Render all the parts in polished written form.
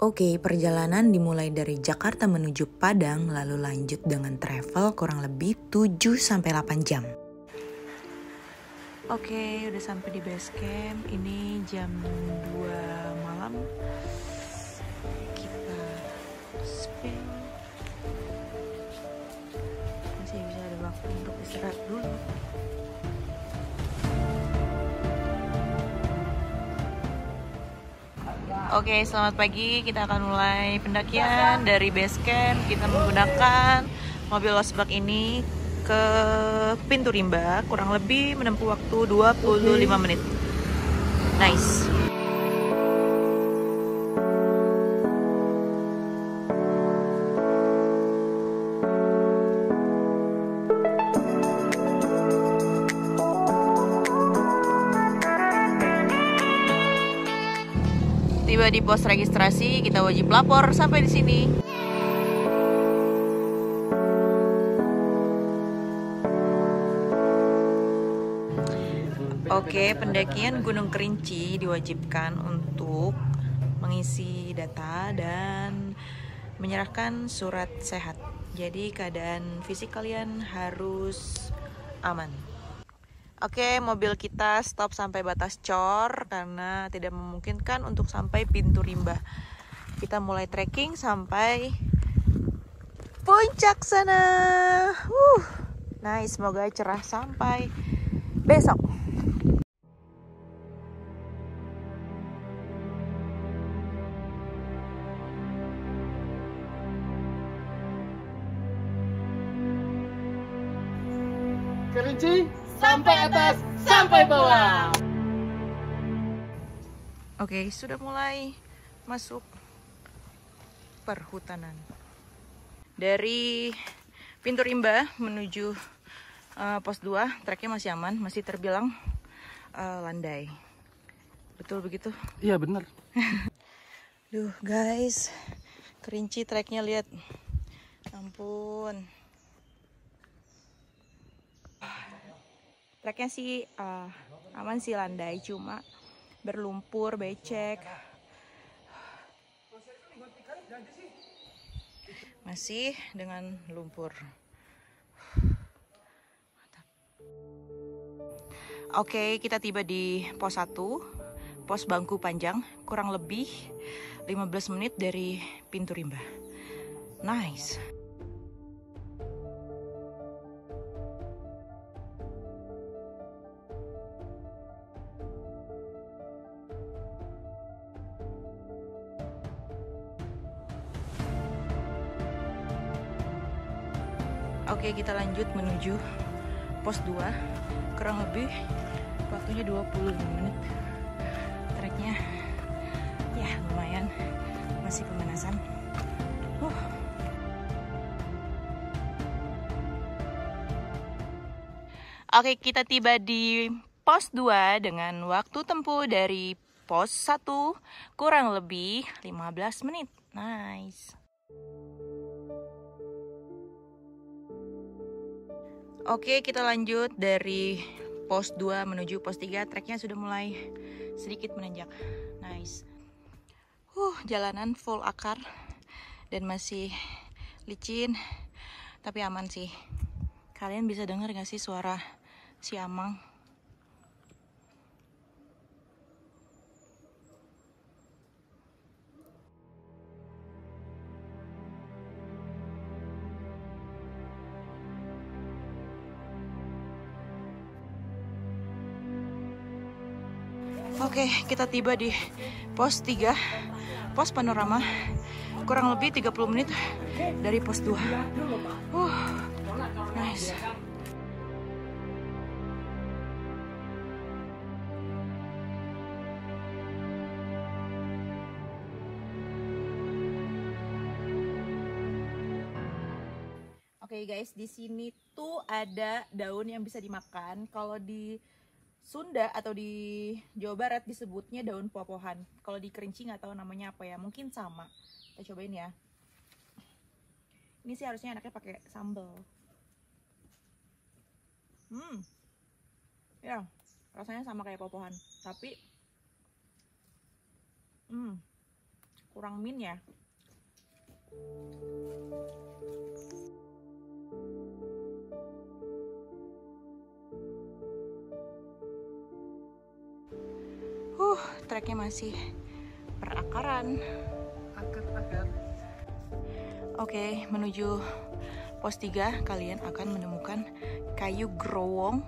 Oke, perjalanan dimulai dari Jakarta menuju Padang, lalu lanjut dengan travel kurang lebih 7-8 jam. Oke, udah sampai di base camp. Ini jam 2 malam. Kita spill. Masih bisa ada waktu untuk istirahat dulu. Oke, selamat pagi. Kita akan mulai pendakian dari base camp. Kita menggunakan mobil losbak ini ke Pintu Rimba, kurang lebih menempuh waktu 25 menit. Nice. Tiba di pos registrasi, kita wajib lapor sampai di sini. Oke, pendakian Gunung Kerinci diwajibkan untuk mengisi data dan menyerahkan surat sehat. Jadi keadaan fisik kalian harus aman. Oke, mobil kita stop sampai batas Cor karena tidak memungkinkan untuk sampai Pintu Rimba. Kita mulai trekking sampai puncak sana. Nice, semoga cerah sampai besok. Kerinci, sampai atas, sampai bawah. Oke, sudah mulai masuk perhutanan. Dari Pintu Rimba menuju pos 2, treknya masih aman, masih terbilang landai. Betul begitu? Iya benar. Duh guys, Kerinci treknya lihat. Ampun. Treknya sih aman sih, landai, cuma berlumpur, becek. Masih dengan lumpur. Mantap. Oke, kita tiba di pos 1, pos Bangku Panjang, kurang lebih 15 menit dari Pintu Rimba. Nice. Oke, kita lanjut menuju pos 2. Kurang lebih waktunya 25 menit. Treknya ya lumayan, masih pemanasan. Oke, kita tiba di pos 2 dengan waktu tempuh dari pos 1 kurang lebih 15 menit. Nice. Oke, kita lanjut dari pos 2 menuju pos 3. Treknya sudah mulai sedikit menanjak. Nice. Jalanan full akar dan masih licin, tapi aman sih. Kalian bisa dengar gak sih suara siamang? Oke, kita tiba di pos 3, pos panorama, kurang lebih 30 menit dari pos 2. Nice. Oke guys, di sini tuh ada daun yang bisa dimakan. Kalau di Sunda atau di Jawa Barat disebutnya daun popohan. Kalau di Kerinci nggak tahu namanya apa ya, mungkin sama. Kita cobain ya. Ini sih harusnya enaknya pakai sambal. Ya, rasanya sama kayak popohan, tapi kurang min ya. Treknya masih perakaran. Akar-akar. Oke, menuju pos 3 kalian akan menemukan kayu growong.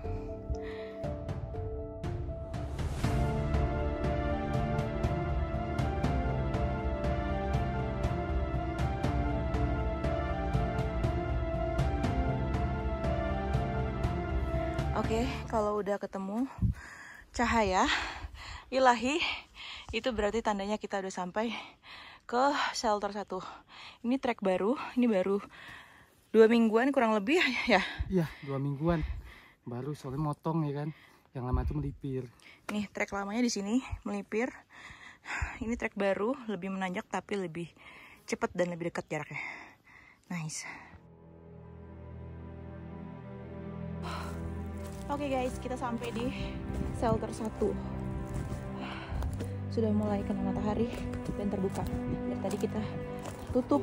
Oke, kalau udah ketemu cahaya ilahi, itu berarti tandanya kita udah sampai ke shelter 1. Ini trek baru, ini baru 2 mingguan kurang lebih ya. Iya, 2 mingguan. Baru soalnya motong ya kan. Yang lama itu melipir. Nih trek lamanya di sini melipir. Ini trek baru, lebih menanjak tapi lebih cepat dan lebih dekat jaraknya. Nice. Oke guys, kita sampai di shelter 1. Sudah mulai kena matahari dan terbuka. Dari tadi kita tutup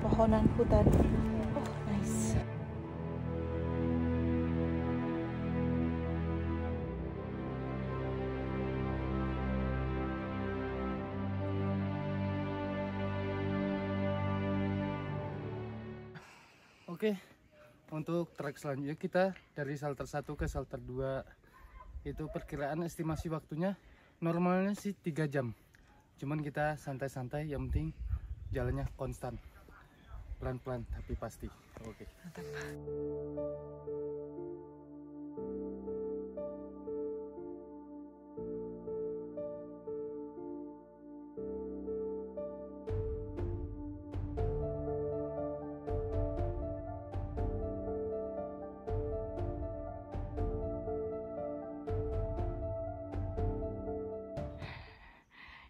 pohonan hutan. Oh, nice. Oke, untuk trek selanjutnya kita dari shelter 1 ke shelter 2. Itu perkiraan estimasi waktunya normalnya sih 3 jam. Cuman kita santai-santai, yang penting jalannya konstan. Pelan-pelan tapi pasti. Oke. Mantap.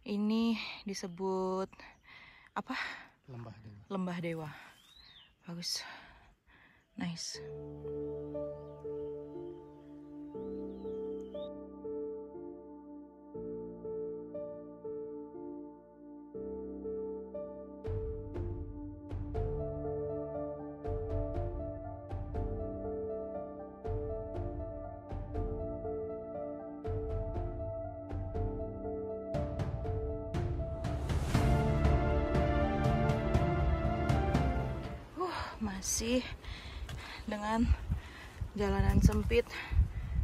Ini disebut apa? Lembah Dewa. Lembah Dewa. Bagus. Nice. Masih dengan jalanan sempit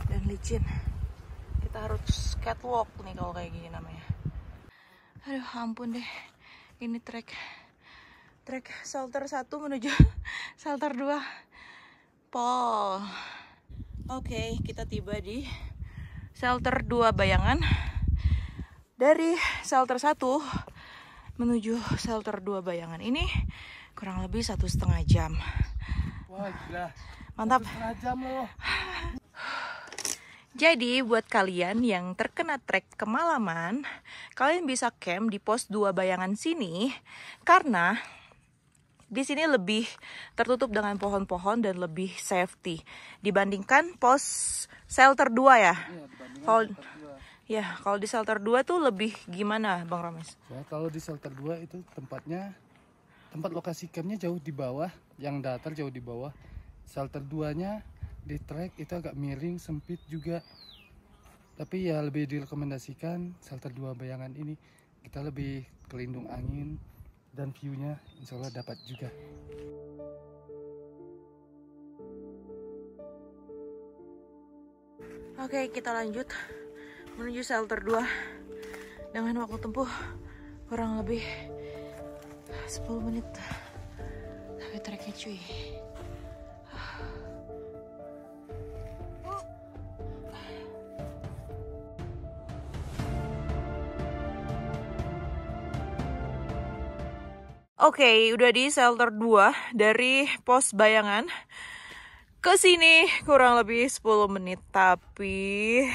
dan licin. Kita harus catwalk nih kalau kayak gini namanya. Aduh ampun deh. Ini trek shelter 1 menuju shelter 2 Pol. Oke, kita tiba di shelter 2 Bayangan. Dari shelter 1 menuju shelter 2 Bayangan ini kurang lebih 1,5 jam. Wah gila. Mantap. 1,5 jam loh. Jadi buat kalian yang terkena trek kemalaman, kalian bisa camp di pos 2 Bayangan sini karena di sini lebih tertutup dengan pohon-pohon dan lebih safety dibandingkan pos shelter 2 ya. Kalau di shelter 2 tuh lebih gimana Bang Romes? Ya, kalau di shelter 2 itu tempat lokasi campnya jauh di bawah, yang datar jauh di bawah. Shelter 2-nya di trek itu agak miring, sempit juga. Tapi ya lebih direkomendasikan shelter 2 Bayangan ini. Kita lebih kelindung angin dan view-nya insya Allah dapat juga. Oke, kita lanjut menuju shelter 2 dengan waktu tempuh kurang lebih 10 menit. Tapi treknya cuy. Oke, udah di shelter 2 dari pos Bayangan. Ke sini kurang lebih 10 menit, tapi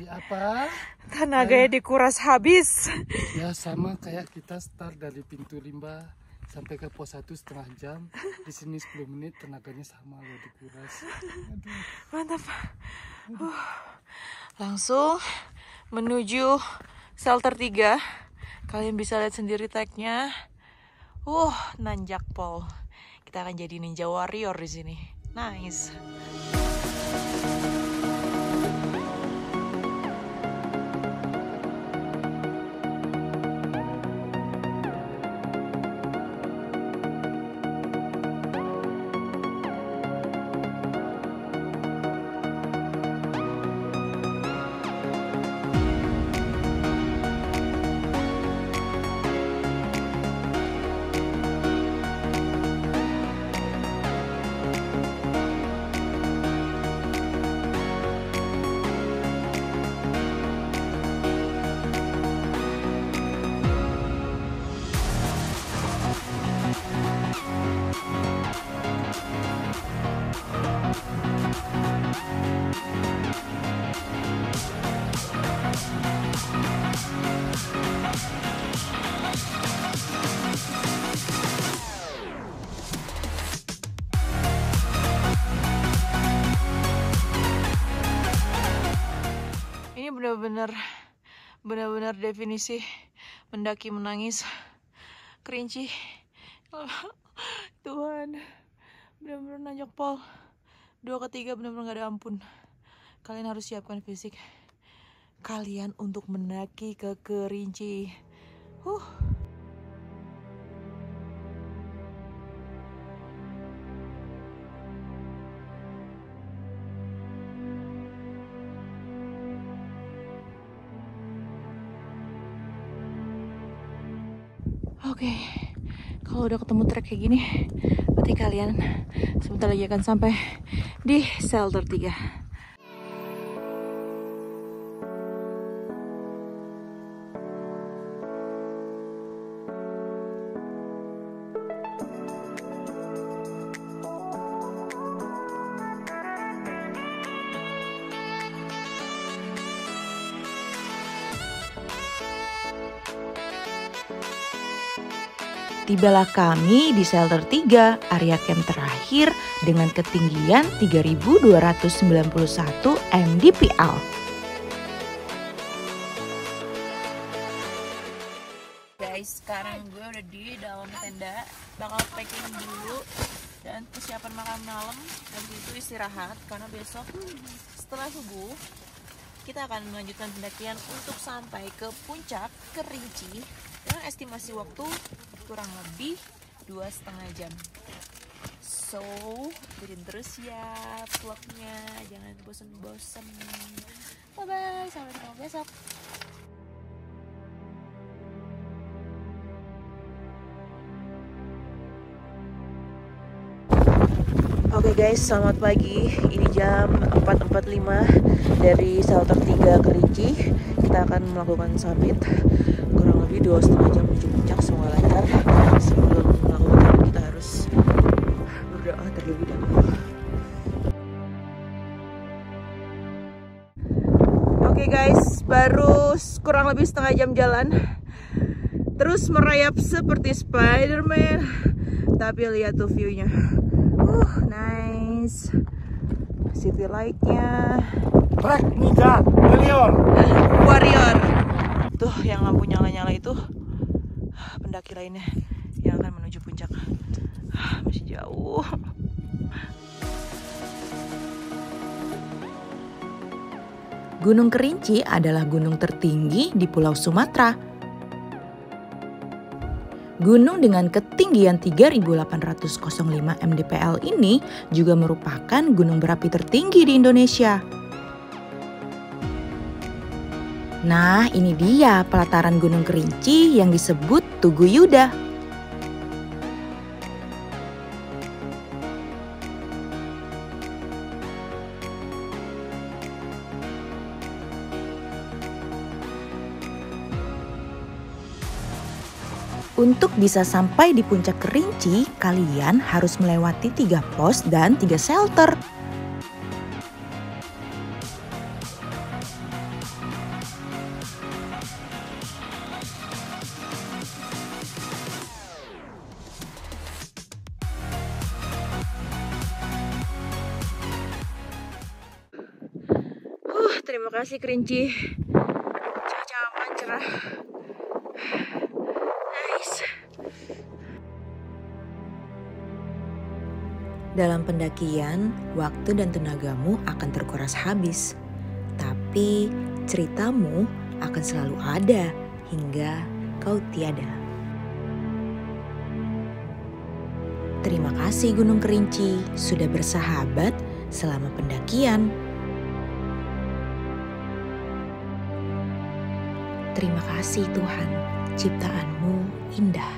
apa? Tenaganya dikuras habis. Ya sama kayak kita start dari pintu limba sampai ke pos 1 setengah jam. Di sini 10 menit, tenaganya sama loh dikuras. Aduh. Mantap. Langsung menuju shelter 3. Kalian bisa lihat sendiri tagnya. Nanjak pol. Kita akan jadi ninja warrior di sini. Nice. Ini benar-benar definisi mendaki menangis. Kerinci. Tuhan, benar-benar nanjak pol. 2 ke 3 benar-benar gak ada ampun. Kalian harus siapkan fisik kalian untuk mendaki ke Kerinci. Oke, kalau udah ketemu trek kayak gini, berarti kalian sebentar lagi akan sampai di shelter 3. Tibalah kami di shelter 3, area camp terakhir dengan ketinggian 3.291 mdpl. Guys, sekarang gue udah di dalam tenda, bakal packing dulu dan persiapan makan malam. Habis itu istirahat karena besok setelah subuh kita akan melanjutkan pendakian untuk sampai ke puncak Kerinci dengan estimasi waktu kurang lebih 2,5 jam. So, ikutin terus ya vlognya, jangan bosen-bosen. Bye bye, sampai ketemu besok. Oke guys, selamat pagi. Ini jam 4.45 dari shelter 3 Kerinci. Kita akan melakukan summit kurang lebih 2,5 jam menuju puncak. Semoga lancar. Sebelum melakukan kita harus berdoa terlebih dahulu. Oke guys, baru kurang lebih setengah jam jalan. Terus merayap seperti Spider-Man. Tapi lihat tuh view-nya. Nice. City light-nya. Trek Ninja Warrior. Tuh yang lampu nyala-nyala itu pendaki lainnya yang akan menuju puncak. Masih jauh. Gunung Kerinci adalah gunung tertinggi di Pulau Sumatera. Gunung dengan ketinggian 3.805 mdpl ini juga merupakan gunung berapi tertinggi di Indonesia. Nah, ini dia pelataran Gunung Kerinci yang disebut Tugu Yuda. Untuk bisa sampai di puncak Kerinci, kalian harus melewati 3 pos dan 3 shelter. Terima kasih Kerinci. Cuaca aman, cerah. Dalam pendakian, waktu dan tenagamu akan terkuras habis, tapi ceritamu akan selalu ada hingga kau tiada. Terima kasih Gunung Kerinci sudah bersahabat selama pendakian. Terima kasih Tuhan, ciptaanmu indah.